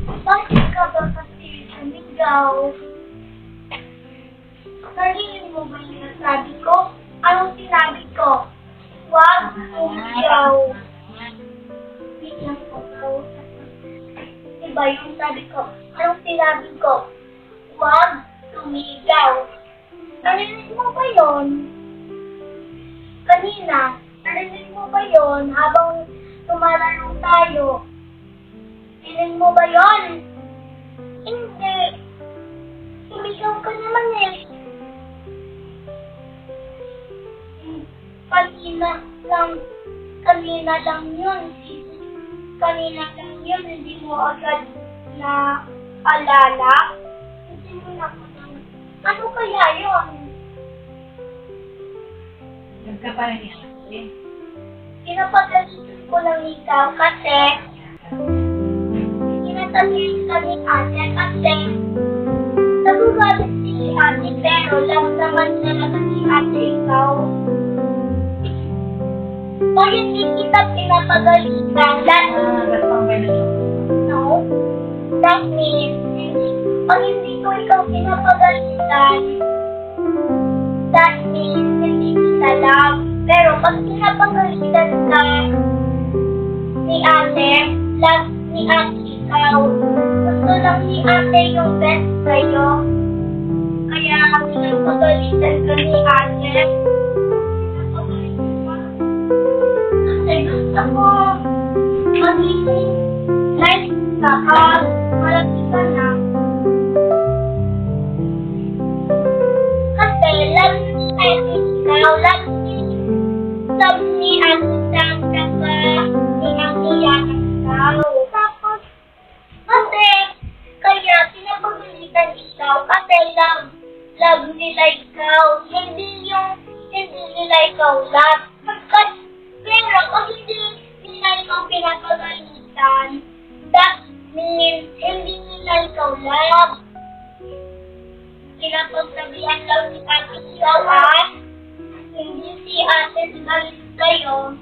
Bakit ka ba kasi sumigaw? Narinig mo ba yung nasabi ko? Anong sinabi ko? Huwag sumigaw. Wait lang po. Diba yung sabi ko? Anong sinabi ko? Huwag sumigaw. Narinig mo ba yun? Kanina, narinig mo ba yun habang tumalaro tayo? Narinig mo ba yun? Hindi. Sumigaw ka naman eh. Kanina lang yun. Kanina lang yun. Hindi mo agad na alala. Hindi mo na ano kaya yun? Nagkaparehan eh. Pinapagalitan ko lang ikaw kasi kinatabihan ka ni ate kasi nagugalit si ate pero lang naman talaga si ate ikaw. O hindi kita pinapagalitan, that no, that means pag hindi ko ikaw pinapagalitan, that means hindi kita love. Pero pag pinapagalitan ka ni ate, love ni ate ikaw. Gusto lang ni ate yung best sa'yo. Kaya pinapagalitan ka ni ate. Kasi gusto ko magiging nice ka pag malaki ka na. Kasi love ni ate ikaw, love ni ate Sam, kasa ni ate Yana ikaw. Tapos, kasi, kaya pinapagalitan ikaw kasi love nila ikaw. Hindi nila ikaw love. Pero pag hindi nila ikaw pinapagalitan, that means hindi nila ikaw love. Pinapagsabihan lang si ate ikaw at hindi si ate galit sa'yo.